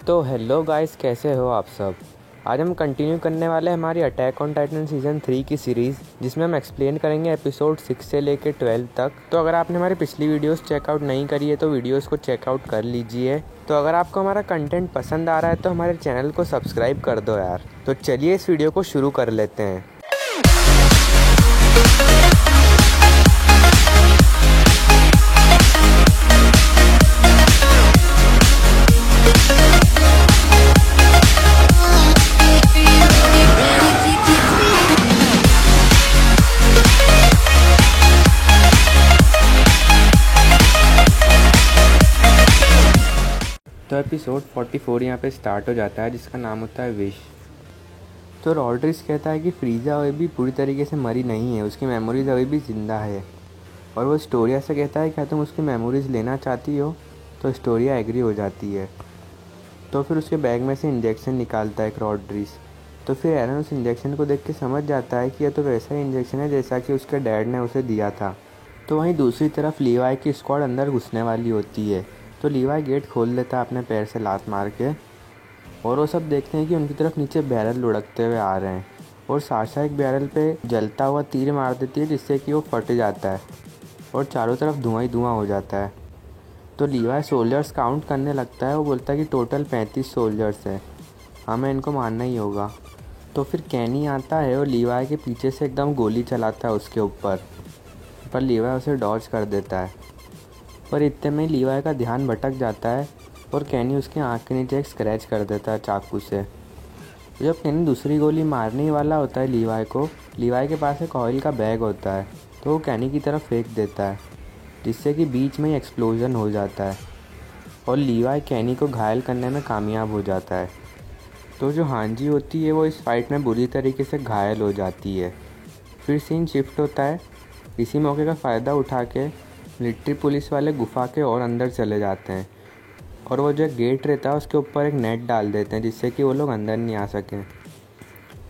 तो hello guys, कैसे हो आप सब। आज हम कंटिन्यू करने वाले हैं हमारी अटैक ऑन टाइटन सीज़न 3 की सीरीज़, जिसमें हम एक्सप्लेन करेंगे एपिसोड 6 से लेकर 12 तक। तो अगर आपने हमारी पिछली वीडियोस चेकआउट नहीं करी है तो वीडियोस को चेकआउट कर लीजिए। तो अगर आपको हमारा कंटेंट पसंद आ रहा है तो हमारे चैनल को सब्सक्राइब कर दो यार। तो चलिए इस वीडियो को शुरू कर लेते हैं। तो एपिसोड 44 यहाँ पे स्टार्ट हो जाता है, जिसका नाम होता है विश। तो रॉड्रिक्स कहता है कि फ्रीज़ा अभी भी पूरी तरीके से मरी नहीं है, उसकी मेमोरीज़ अभी भी ज़िंदा है। और वो स्टोरिया से कहता है क्या तुम उसकी मेमोरीज़ लेना चाहती हो। तो स्टोरिया एग्री हो जाती है। तो फिर उसके बैग में से इंजेक्शन निकालता है रॉड्रिक्स। तो फिर एरन उस इंजेक्शन को देख के समझ जाता है कि यह तो वैसा ही इंजेक्शन है जैसा कि उसके डैड ने उसे दिया था। तो वहीं दूसरी तरफ लीवाई की स्क्वाड अंदर घुसने वाली होती है। तो लीवाई गेट खोल लेता है अपने पैर से लात मार के, और वो सब देखते हैं कि उनकी तरफ नीचे बैरल लुढ़कते हुए आ रहे हैं। और साशा एक बैरल पे जलता हुआ तीर मार देती है, जिससे कि वो फट जाता है और चारों तरफ धुआं ही धुआं हो जाता है। तो लीवाई सोल्जर्स काउंट करने लगता है। वो बोलता है कि टोटल 35 सोल्जर्स है, हमें इनको मारना ही होगा। तो फिर कैनी आता है और लीवाई के पीछे से एकदम गोली चलाता है उसके ऊपर, पर लीवाई उसे डॉज कर देता है। पर इतने में लीवाई का ध्यान भटक जाता है और कैनी उसके आँख के नीचे एक स्क्रैच कर देता है चाकू से। जब कैनी दूसरी गोली मारने ही वाला होता है लीवाई को, लीवाई के पास एक ऑयल का बैग होता है, तो वो कैनी की तरफ फेंक देता है, जिससे कि बीच में ही एक्सप्लोजन हो जाता है और लीवाई कैनी को घायल करने में कामयाब हो जाता है। तो जो हांजी होती है वो इस फाइट में बुरी तरीके से घायल हो जाती है। फिर सीन शिफ्ट होता है। इसी मौके का फ़ायदा उठा के मिलिट्री पुलिस वाले गुफा के और अंदर चले जाते हैं, और वो जो गेट रहता है उसके ऊपर एक नेट डाल देते हैं, जिससे कि वो लोग अंदर नहीं आ सकें।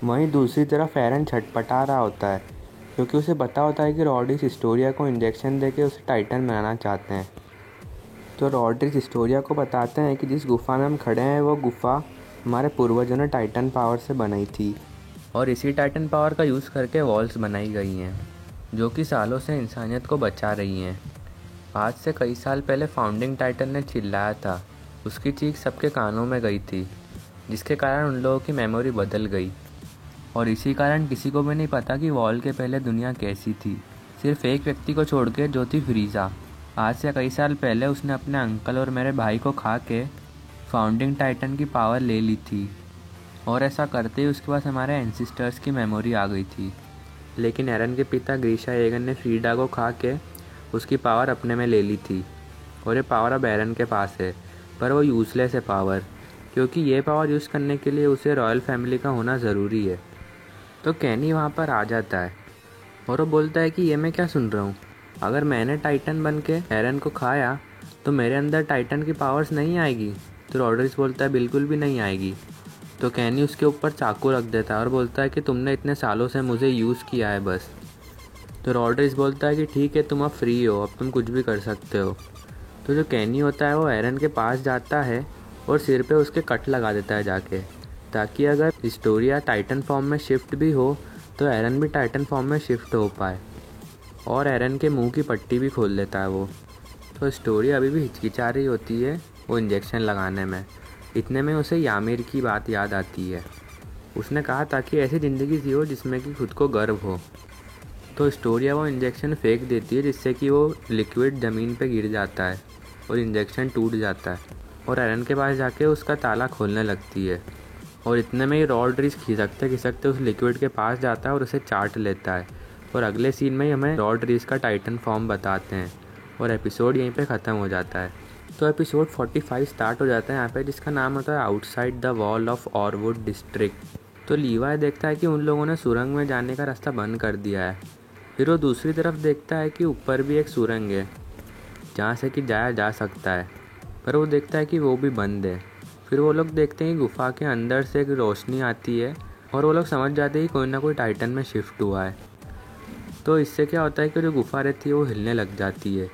वहीं दूसरी तरफ एरन छटपटा रहा होता है, क्योंकि उसे पता होता है कि रॉड्रिक्स हिस्टोरिया को इंजेक्शन देके उसे टाइटन बनाना चाहते हैं। तो रॉड्रिक्स हिस्टोरिया को बताते हैं कि जिस गुफा में हम खड़े हैं वो गुफा हमारे पूर्वजों ने टाइटन पावर से बनाई थी, और इसी टाइटन पावर का यूज़ करके वॉल्स बनाई गई हैं, जो कि सालों से इंसानियत को बचा रही हैं। आज से कई साल पहले फाउंडिंग टाइटन ने चिल्लाया था, उसकी चीख सबके कानों में गई थी, जिसके कारण उन लोगों की मेमोरी बदल गई। और इसी कारण किसी को भी नहीं पता कि वॉल के पहले दुनिया कैसी थी, सिर्फ एक व्यक्ति को छोड़ के, जो थी फ्रीज़ा। आज से कई साल पहले उसने अपने अंकल और मेरे भाई को खा के फाउंडिंग टाइटन की पावर ले ली थी, और ऐसा करते ही उसके पास हमारे एंसिस्टर्स की मेमोरी आ गई थी। लेकिन एरन के पिता ग्रीशा एगन ने फ्रीडा को खा के उसकी पावर अपने में ले ली थी, और ये पावर अब एरन के पास है, पर वो यूज़लेस है पावर, क्योंकि ये पावर यूज़ करने के लिए उसे रॉयल फैमिली का होना ज़रूरी है। तो कैनी वहाँ पर आ जाता है और वो बोलता है कि ये मैं क्या सुन रहा हूँ, अगर मैंने टाइटन बन के एरन को खाया तो मेरे अंदर टाइटन की पावर्स नहीं आएगी। तो रॉड्रिक्स बोलता है बिल्कुल भी नहीं आएगी। तो कैनी उसके ऊपर चाकू रख देता है और बोलता है कि तुमने इतने सालों से मुझे यूज़ किया है बस। तो रॉड्रिक्स बोलता है कि ठीक है, तुम अब फ्री हो, अब तुम कुछ भी कर सकते हो। तो जो कैनी होता है वो एरन के पास जाता है और सिर पे उसके कट लगा देता है जाके, ताकि अगर हिस्टोरिया टाइटन फॉर्म में शिफ्ट भी हो तो एरन भी टाइटन फॉर्म में शिफ्ट हो पाए। और एरन के मुंह की पट्टी भी खोल लेता है वो। तो हिस्टोरिया अभी भी हिचकिचा रही होती है वो इंजेक्शन लगाने में। इतने में उसे यामिर की बात याद आती है। उसने कहा था कि ऐसी ज़िंदगी जियो जिसमें कि खुद को गर्व हो। तो हिस्टोरिया वो इंजेक्शन फेंक देती है, जिससे कि वो लिक्विड ज़मीन पे गिर जाता है और इंजेक्शन टूट जाता है, और एरन के पास जाके उसका ताला खोलने लगती है। और इतने में ही रॉड्रिक्स खिसकते खिसकते उस लिक्विड के पास जाता है और उसे चाट लेता है। और अगले सीन में ही हमें रॉड्रिक्स का टाइटन फॉर्म बताते हैं, और एपिसोड यहीं पे ख़त्म हो जाता है। तो एपिसोड 45 स्टार्ट हो जाता है यहाँ पे, जिसका नाम होता है outside the wall of Orwood district. तो लीवाई देखता है कि उन लोगों ने सुरंग में जाने का रास्ता बंद कर दिया है। फिर वो दूसरी तरफ देखता है कि ऊपर भी एक सुरंग है जहाँ से कि जाया जा सकता है, पर वो देखता है कि वो भी बंद है। फिर वो लोग देखते हैं कि गुफा के अंदर से एक रोशनी आती है, और वो लोग समझ जाते हैं कि कोई ना कोई टाइटन में शिफ्ट हुआ है। तो इससे क्या होता है कि जो गुफा रहती है वो हिलने लग जाती है,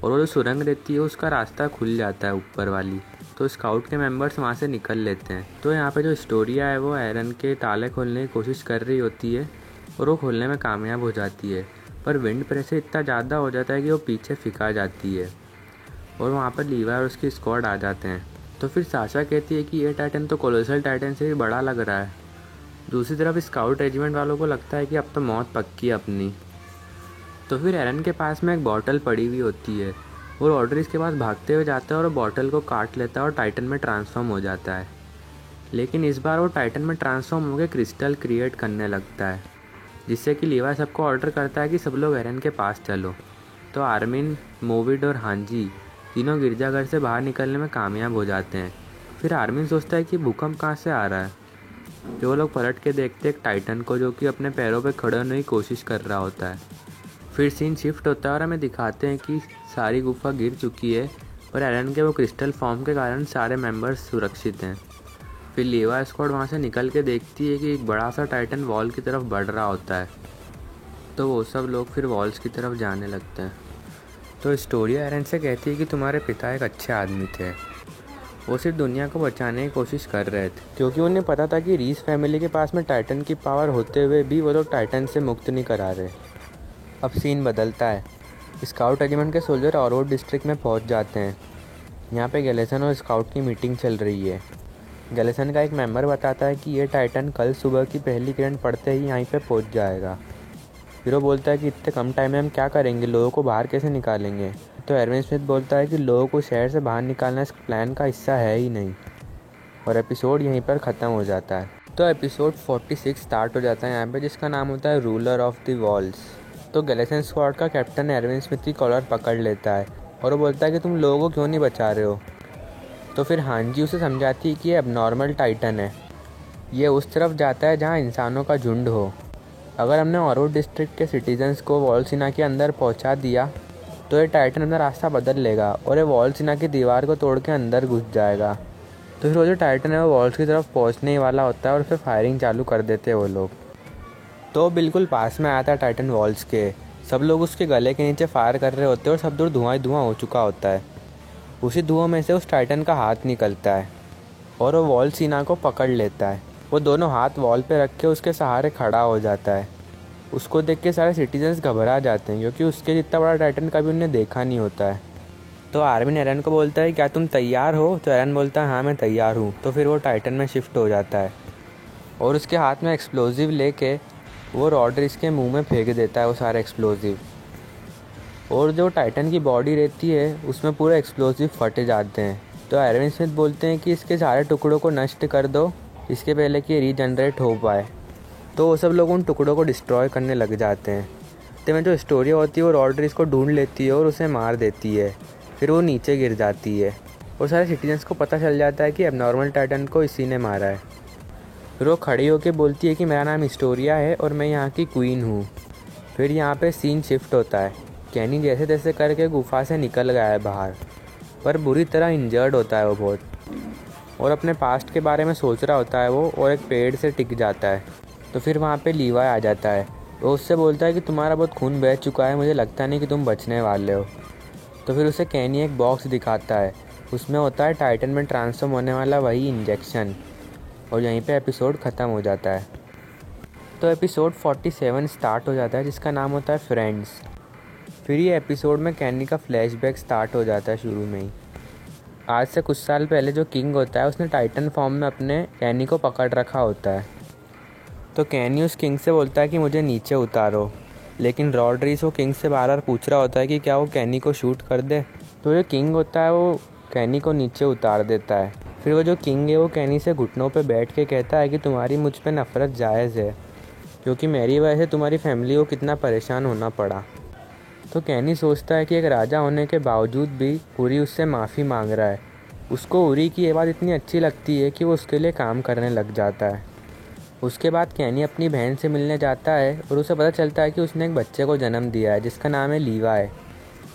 और वो जो सुरंग रहती है उसका रास्ता खुल जाता है ऊपर वाली। तो स्काउट के मेंबर्स वहाँ से निकल लेते हैं। तो यहाँ पे जो स्टोरिया है वो एरन के ताले खोलने की कोशिश कर रही होती है और वो खोलने में कामयाब हो जाती है, पर विंड प्रेशर इतना ज़्यादा हो जाता है कि वो पीछे फिका जाती है और वहाँ पर लीवा और उसकी स्क्वाड आ जाते हैं। तो फिर साशा कहती है कि ये टाइटन तो कोलोसल टाइटन से भी बड़ा लग रहा है। दूसरी तरफ स्काउट रेजिमेंट वालों को लगता है कि अब तो मौत पक्की है अपनी। तो फिर एरन के पास में एक बॉटल पड़ी हुई होती है और ऑड्रिस के पास भागते हुए जाता है और बॉटल को काट लेता है और टाइटन में ट्रांसफॉर्म हो जाता है। लेकिन इस बार वो टाइटन में ट्रांसफॉर्म होकर क्रिस्टल क्रिएट करने लगता है, जिससे कि लीवा सबको ऑर्डर करता है कि सब लोग एरन के पास चलो। तो आर्मिन, मोविड और हांजी तीनों गिरजाघर से बाहर निकलने में कामयाब हो जाते हैं। फिर आर्मिन सोचता है कि भूकंप कहाँ से आ रहा है। जो वो लोग पलट के देखते एक टाइटन को जो कि अपने पैरों पे खड़े होने की कोशिश कर रहा होता है। फिर सीन शिफ्ट होता है और हमें दिखाते हैं कि सारी गुफा गिर चुकी है, पर एरन के वो क्रिस्टल फॉर्म के कारण सारे मेंबर्स सुरक्षित हैं। फिर लीवा स्क्वाड वहाँ से निकल के देखती है कि एक बड़ा सा टाइटन वॉल की तरफ बढ़ रहा होता है। तो वो सब लोग फिर वॉल्स की तरफ जाने लगते हैं। तो स्टोरिया एरन से कहती है कि तुम्हारे पिता एक अच्छे आदमी थे, वो सिर्फ दुनिया को बचाने की कोशिश कर रहे थे, क्योंकि उन्हें पता था कि रीस फैमिली के पास में टाइटन की पावर होते हुए भी वो लोग टाइटन से मुक्त नहीं करा रहे। अब सीन बदलता है। स्काउट रेजिमेंट के सोल्जर ऑरवुड डिस्ट्रिक्ट में पहुंच जाते हैं। यहाँ पे गैलेसन और स्काउट की मीटिंग चल रही है। गैलेसन का एक मेंबर बताता है कि ये टाइटन कल सुबह की पहली किरण पड़ते ही यहीं पे पहुंच जाएगा। फिर वो बोलता है कि इतने कम टाइम में हम क्या करेंगे, लोगों को बाहर कैसे निकालेंगे। तो एरविन स्मिथ बोलता है कि लोगों को शहर से बाहर निकालना इस प्लान का हिस्सा है ही नहीं। और एपिसोड यहीं पर ख़त्म हो जाता है। तो एपिसोड 46 स्टार्ट हो जाता है यहाँ पे, जिसका नाम होता है रूलर ऑफ द वॉल्स। तो गैलेसन स्क्वाड का कैप्टन एरविन स्मिथ की कॉलर पकड़ लेता है और वो बोलता है कि तुम लोगों को क्यों नहीं बचा रहे हो। तो फिर हांजी उसे समझाती है कि ये एबनॉर्मल टाइटन है, ये उस तरफ जाता है जहाँ इंसानों का झुंड हो। अगर हमने ऑरवुड डिस्ट्रिक्ट के सिटीजन्स को वॉलसीना के अंदर पहुँचा दिया तो ये टाइटन अपना रास्ता बदल लेगा और ये वॉलसीना की दीवार को तोड़ के अंदर घुस जाएगा। तो फिर वो जो टाइटन है वो वॉल्स की तरफ पहुँचने ही वाला होता है और फिर फायरिंग चालू कर देते हैं वो लोग। तो बिल्कुल पास में आता है टाइटन वॉल्स के। सब लोग उसके गले के नीचे फायर कर रहे होते हैं और सब दूर धुआं ही धुआं हो चुका होता है। उसी धुआं में से उस टाइटन का हाथ निकलता है और वो वॉलसीना को पकड़ लेता है। वो दोनों हाथ वॉल पे रख के उसके सहारे खड़ा हो जाता है। उसको देख के सारे सिटीजन्स घबरा जाते हैं, क्योंकि उसके जितना बड़ा टाइटन कभी उन्हें देखा नहीं होता है। तो आर्मिन एरन को बोलता है क्या तुम तैयार हो। तो एरन बोलता है हाँ मैं तैयार हूँ। तो फिर वो टाइटन में शिफ्ट हो जाता है और उसके हाथ में एक्सप्लोजिव लेके वो रॉड्रिस के मुंह में फेंक देता है वो सारे एक्सप्लोजिव। और जो टाइटन की बॉडी रहती है उसमें पूरे एक्सप्लोजिव फटे जाते हैं। तो एरविन स्मिथ बोलते हैं कि इसके सारे टुकड़ों को नष्ट कर दो, इसके पहले कि रीजनरेट हो पाए। तो वो सब लोग उन टुकड़ों को डिस्ट्रॉय करने लग जाते हैं। तो में जो स्टोरी होती है वो रॉड्रिस को ढूंढ लेती है और उसे मार देती है। फिर वो नीचे गिर जाती है और सारे सिटीजन्स को पता चल जाता है कि एबनॉर्मल टाइटन को इसी ने मारा है। फिर वो खड़ी होकर बोलती है कि मेरा नाम स्टोरिया है और मैं यहाँ की क्वीन हूँ। फिर यहाँ पे सीन शिफ्ट होता है। कैनी जैसे तैसे करके गुफा से निकल गया है बाहर, पर बुरी तरह इंजर्ड होता है वो बहुत, और अपने पास्ट के बारे में सोच रहा होता है वो, और एक पेड़ से टिक जाता है। तो फिर वहाँ पे लीवा आ जाता है। वो उससे बोलता है कि तुम्हारा बहुत खून बह चुका है, मुझे लगता नहीं कि तुम बचने वाले हो। तो फिर उसे कैनी एक बॉक्स दिखाता है, उसमें होता है टाइटन में ट्रांसफॉर्म होने वाला वही इंजेक्शन। और यहीं पे एपिसोड ख़त्म हो जाता है। तो एपिसोड 47 स्टार्ट हो जाता है, जिसका नाम होता है फ्रेंड्स। फिर ये एपिसोड में कैनी का फ्लैशबैक स्टार्ट हो जाता है शुरू में ही। आज से कुछ साल पहले जो किंग होता है उसने टाइटन फॉर्म में अपने कैनी को पकड़ रखा होता है। तो कैनी उस किंग से बोलता है कि मुझे नीचे उतारो, लेकिन रॉड्रिस वो किंग से बार बार पूछ रहा होता है कि क्या वो कैनी को शूट कर दे। तो जो किंग होता है वो कैनी को नीचे उतार देता है। फिर वो जो किंग है वो कैनी से घुटनों पे बैठ के कहता है कि तुम्हारी मुझ पे नफ़रत जायज़ है, क्योंकि मेरी वजह से तुम्हारी फैमिली को कितना परेशान होना पड़ा। तो कैनी सोचता है कि एक राजा होने के बावजूद भी उरी उससे माफ़ी मांग रहा है। उसको उरी की ये बात इतनी अच्छी लगती है कि वो उसके लिए काम करने लग जाता है। उसके बाद कैनी अपनी बहन से मिलने जाता है और उसे पता चलता है कि उसने एक बच्चे को जन्म दिया है जिसका नाम है लीवाई।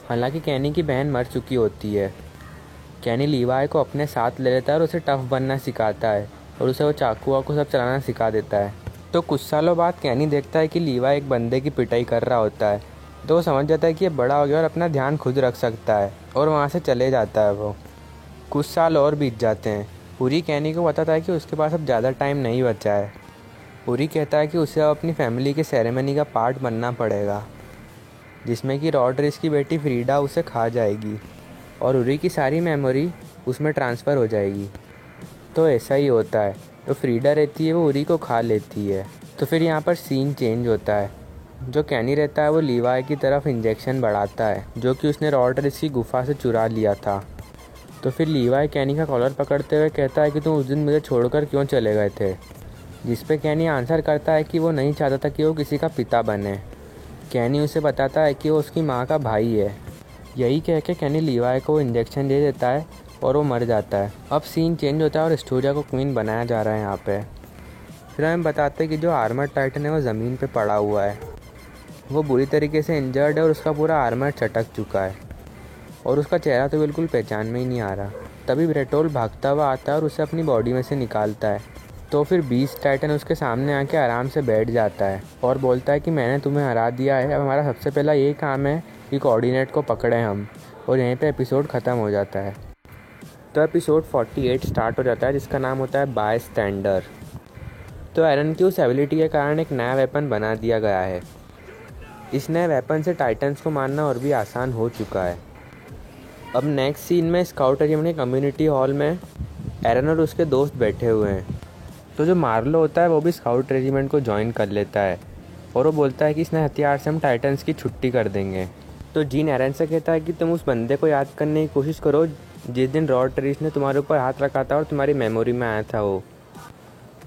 हालांकि कैनी की बहन मर चुकी होती है। कैनी लीवाई को अपने साथ ले लेता है और उसे टफ बनना सिखाता है और उसे वो चाकू को सब चलाना सिखा देता है। तो कुछ सालों बाद कैनी देखता है कि लीवाई एक बंदे की पिटाई कर रहा होता है, तो वो समझ जाता है कि ये बड़ा हो गया और अपना ध्यान खुद रख सकता है, और वहाँ से चले जाता है वो। कुछ साल और बीत जाते हैं। पूरी कैनी को पता था कि उसके पास अब ज़्यादा टाइम नहीं बचा है। पूरी कहता है कि उसे अब अपनी फैमिली के सेरेमनी का पार्ट बनना पड़ेगा, जिसमें कि रॉड्रिग्स की बेटी फ्रीडा उसे खा जाएगी और उरी की सारी मेमोरी उसमें ट्रांसफ़र हो जाएगी। तो ऐसा ही होता है, जो फ्रीडा रहती है वो उरी को खा लेती है। तो फिर यहाँ पर सीन चेंज होता है। जो कैनी रहता है वो लीवाई की तरफ इंजेक्शन बढ़ाता है, जो कि उसने रॉड्रिग्स की गुफा से चुरा लिया था। तो फिर लीवाई कैनी का कॉलर पकड़ते हुए कहता है कि तुम उस दिन मुझे छोड़कर क्यों चले गए थे, जिस पे कैनी आंसर करता है कि वो नहीं चाहता था कि वो किसी का पिता बने। कैनी उसे बताता है कि वो उसकी माँ का भाई है। यही कह के कैनी लीवाई को इंजेक्शन दे देता है और वो मर जाता है। अब सीन चेंज होता है और एस्टोरिया को क्वीन बनाया जा रहा है यहाँ पे। फिर हमें बताते हैं कि जो आर्मर टाइटन है वो ज़मीन पे पड़ा हुआ है। वो बुरी तरीके से इंजर्ड है और उसका पूरा आर्मर चटक चुका है और उसका चेहरा तो बिल्कुल पहचान में ही नहीं आ रहा। तभी ब्रेटोल भागता हुआ आता है और उसे अपनी बॉडी में से निकालता है। तो फिर बीस्ट टाइटन उसके सामने आके आराम से बैठ जाता है और बोलता है कि मैंने तुम्हें हरा दिया है, अब हमारा सबसे पहला यही काम है कि कोऑर्डिनेट को पकड़ें हम। और यहीं पे एपिसोड ख़त्म हो जाता है। तो एपिसोड 48 स्टार्ट हो जाता है, जिसका नाम होता है बाय स्टैंडर। तो एरन की उस एबिलिटी के कारण एक नया वेपन बना दिया गया है। इस नए वेपन से टाइटन्स को मारना और भी आसान हो चुका है। अब नेक्स्ट सीन में स्काउट रेजिमेंट के कम्युनिटी हॉल में एरन और उसके दोस्त बैठे हुए हैं। तो जो मार्लो होता है वो भी स्काउट रेजिमेंट को ज्वाइन कर लेता है और वो बोलता है कि इस नए हथियार से हम टाइटन्स की छुट्टी कर देंगे। तो जीन एरन से कहता है कि तुम उस बंदे को याद करने की कोशिश करो जिस दिन रॉड्रिग्स ने तुम्हारे ऊपर हाथ रखा था और तुम्हारी मेमोरी में आया था वो।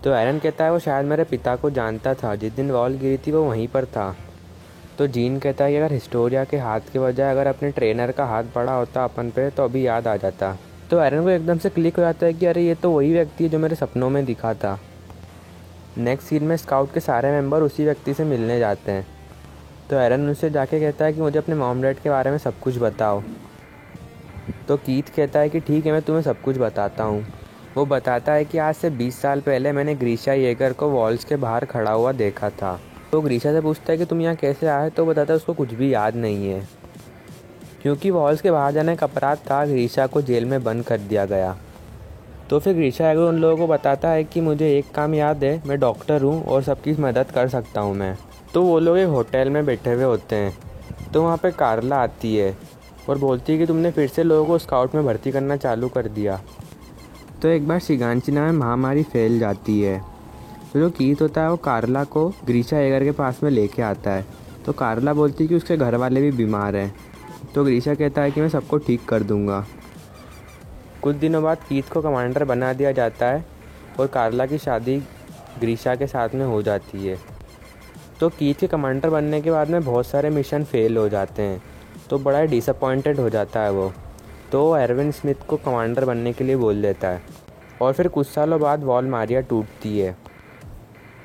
तो एरन कहता है वो शायद मेरे पिता को जानता था, जिस दिन वॉल गिरी थी वो वहीं पर था। तो जीन कहता है कि अगर हिस्टोरिया के हाथ के बजाय अगर अपने ट्रेनर का हाथ पड़ा होता अपन पे तो अभी याद आ जाता। तो एरन को एकदम से क्लिक हो जाता है कि अरे ये तो वही व्यक्ति है जो मेरे सपनों में दिखा था। नेक्स्ट सीन में स्काउट के सारे मेंबर उसी व्यक्ति से मिलने जाते हैं। तो एरन उनसे जाके कहता है कि मुझे अपने मॉम डैड के बारे में सब कुछ बताओ। तो कीथ कहता है कि ठीक है, मैं तुम्हें सब कुछ बताता हूँ। वो बताता है कि आज से 20 साल पहले मैंने ग्रीशा येगर को वॉल्स के बाहर खड़ा हुआ देखा था। तो ग्रीशा से पूछता है कि तुम यहाँ कैसे आए, तो बताता है उसको कुछ भी याद नहीं है, क्योंकि वॉल्स के बाहर जाने का अपराध था ग्रीशा को जेल में बंद कर दिया गया। तो फिर ग्रीशा येगर उन लोगों को बताता है कि मुझे एक काम याद है, मैं डॉक्टर हूँ और सबकी मदद कर सकता हूँ मैं। तो वो लोग एक होटल में बैठे हुए होते हैं। तो वहाँ पे कार्ला आती है और बोलती है कि तुमने फिर से लोगों को स्काउट में भर्ती करना चालू कर दिया। तो एक बार शिगांचिना में महामारी फैल जाती है। तो जो कीथ होता है वो कार्ला को ग्रीशा येगर के पास में लेके आता है। तो कार्ला बोलती है कि उसके घर वाले भी बीमार हैं। तो ग्रीशा कहता है कि मैं सबको ठीक कर दूंगा। कुछ दिनों बाद कीथ को कमांडर बना दिया जाता है और कार्ला की शादी ग्रीशा के साथ में हो जाती है। तो कीथ के कमांडर बनने के बाद में बहुत सारे मिशन फेल हो जाते हैं, तो बड़ा डिसअपॉइंटेड हो जाता है वो। तो एरविन स्मिथ को कमांडर बनने के लिए बोल देता है और फिर कुछ सालों बाद वॉल मारिया टूटती है।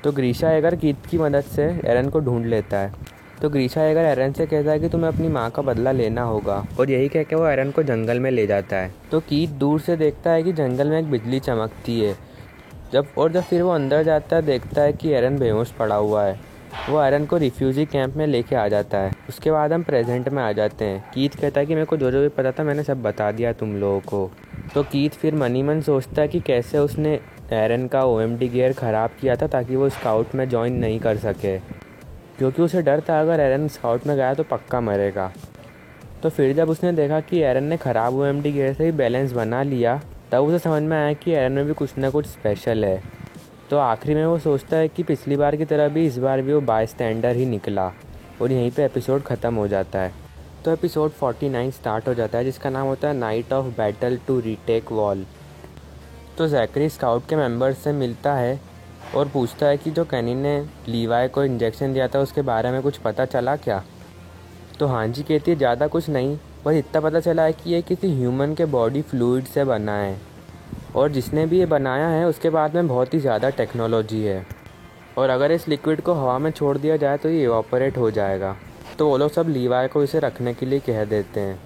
तो ग्रीशा येगर कीथ की मदद से एरन को ढूंढ लेता है। तो ग्रीशा येगर एरन से कहता है कि तुम्हें अपनी माँ का बदला लेना होगा, और यही कह के वो एरन को जंगल में ले जाता है। तो कीथ दूर से देखता है कि जंगल में एक बिजली चमकती है। जब फिर वो अंदर जाता है, देखता है कि एरन बेहोश पड़ा हुआ है। वो एरन को रिफ्यूजी कैंप में लेके आ जाता है। उसके बाद हम प्रेजेंट में आ जाते हैं। कीथ कहता है कि मेरे को जो जो भी पता था मैंने सब बता दिया तुम लोगों को। तो कीथ फिर मनी मन सोचता है कि कैसे उसने एरन का OMD गियर ख़राब किया था ताकि वो स्काउट में ज्वाइन नहीं कर सके, क्योंकि उसे डर था अगर एरन स्काउट में गया तो पक्का मरेगा। तो फिर जब उसने देखा कि एरन ने ख़राब OMD गियर से ही बैलेंस बना लिया, तब उसे समझ में आया कि एरन में भी कुछ ना कुछ स्पेशल है। तो आखिरी में वो सोचता है कि पिछली बार की तरह भी इस बार भी वो बाय स्टैंडर ही निकला, और यहीं पे एपिसोड ख़त्म हो जाता है। तो एपिसोड 49 स्टार्ट हो जाता है, जिसका नाम होता है night of battle to retake wall. तो जैकरी स्काउट के मेंबर्स से मिलता है और पूछता है कि जो कैनी ने लीवाई को इंजेक्शन दिया था उसके बारे में कुछ पता चला क्या। तो हाँ जी कहती है, ज़्यादा कुछ नहीं, बस इतना पता चला है कि ये किसी ह्यूमन के बॉडी फ्लूइड से बना है, और जिसने भी ये बनाया है उसके बाद में बहुत ही ज़्यादा टेक्नोलॉजी है, और अगर इस लिक्विड को हवा में छोड़ दिया जाए तो ये इवापोरेट हो जाएगा। तो वो लोग सब लीवाई को इसे रखने के लिए कह देते हैं,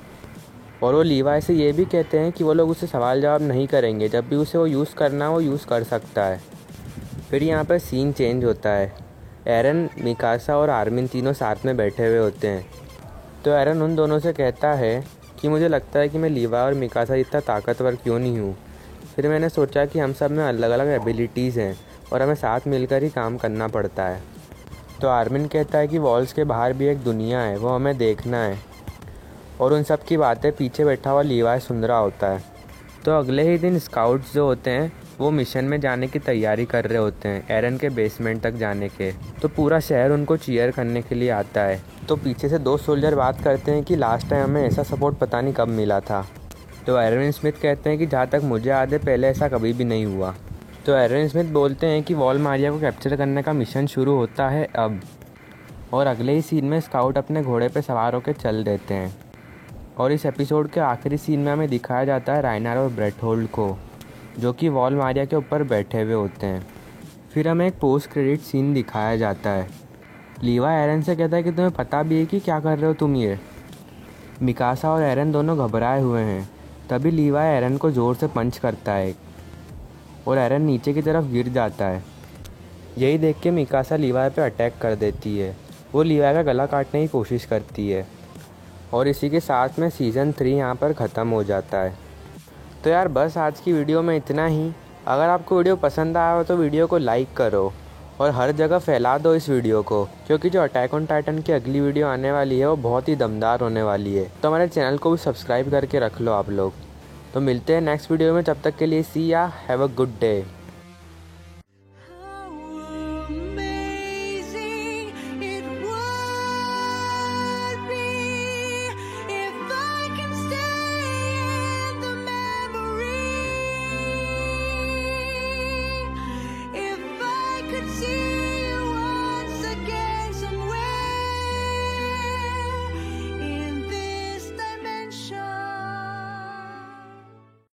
और वो लीवाई से ये भी कहते हैं कि वो लोग उससे सवाल जवाब नहीं करेंगे, जब भी उसे वो यूज़ करना वो यूज़ कर सकता है। फिर यहाँ पर सीन चेंज होता है। एरन, मिकासा और आर्मिन तीनों साथ में बैठे हुए होते हैं। तो एरन उन दोनों से कहता है कि मुझे लगता है कि मैं लीवा और मिकासा जितना ताकतवर क्यों नहीं हूँ। फिर मैंने सोचा कि हम सब में अलग अलग एबिलिटीज़ हैं और हमें साथ मिलकर ही काम करना पड़ता है। तो आर्मिन कहता है कि वॉल्स के बाहर भी एक दुनिया है, वो हमें देखना है। और उन सब की बातें पीछे बैठा हुआ लीवाई सुन रहा होता है। तो अगले ही दिन स्काउट्स जो होते हैं वो मिशन में जाने की तैयारी कर रहे होते हैं, एरन के बेसमेंट तक जाने के। तो पूरा शहर उनको चीयर करने के लिए आता है। तो पीछे से 2 सोल्जर बात करते हैं कि लास्ट टाइम हमें ऐसा सपोर्ट पता नहीं कब मिला था। तो एरन स्मिथ कहते हैं कि जहाँ तक मुझे याद है पहले ऐसा कभी भी नहीं हुआ। तो एरन स्मिथ बोलते हैं कि वॉल मारिया को कैप्चर करने का मिशन शुरू होता है अब। और अगले ही सीन में स्काउट अपने घोड़े पर सवार होकर चल देते हैं। और इस एपिसोड के आखिरी सीन में हमें दिखाया जाता है राइनर और ब्रेटहोल्ड को, जो कि वॉल मारिया के ऊपर बैठे हुए होते हैं। फिर हमें एक पोस्ट क्रेडिट सीन दिखाया जाता है। लीवा एरन से कहता है कि तुम्हें पता भी है कि क्या कर रहे हो तुम ये। मिकासा और एरन दोनों घबराए हुए हैं। तभी लीवा एरन को ज़ोर से पंच करता है और एरन नीचे की तरफ गिर जाता है। यही देख के मिकासा लीवा पे अटैक कर देती है। वो लीवा का गला काटने की कोशिश करती है। और इसी के साथ में सीज़न 3 यहाँ पर ख़त्म हो जाता है। तो यार बस आज की वीडियो में इतना ही। अगर आपको वीडियो पसंद आया हो तो वीडियो को लाइक करो और हर जगह फैला दो इस वीडियो को, क्योंकि जो अटैक ऑन टाइटन की अगली वीडियो आने वाली है वो बहुत ही दमदार होने वाली है। तो हमारे चैनल को भी सब्सक्राइब करके रख लो आप लोग। तो मिलते हैं नेक्स्ट वीडियो में, तब तक के लिए सी या हैव अ गुड डे।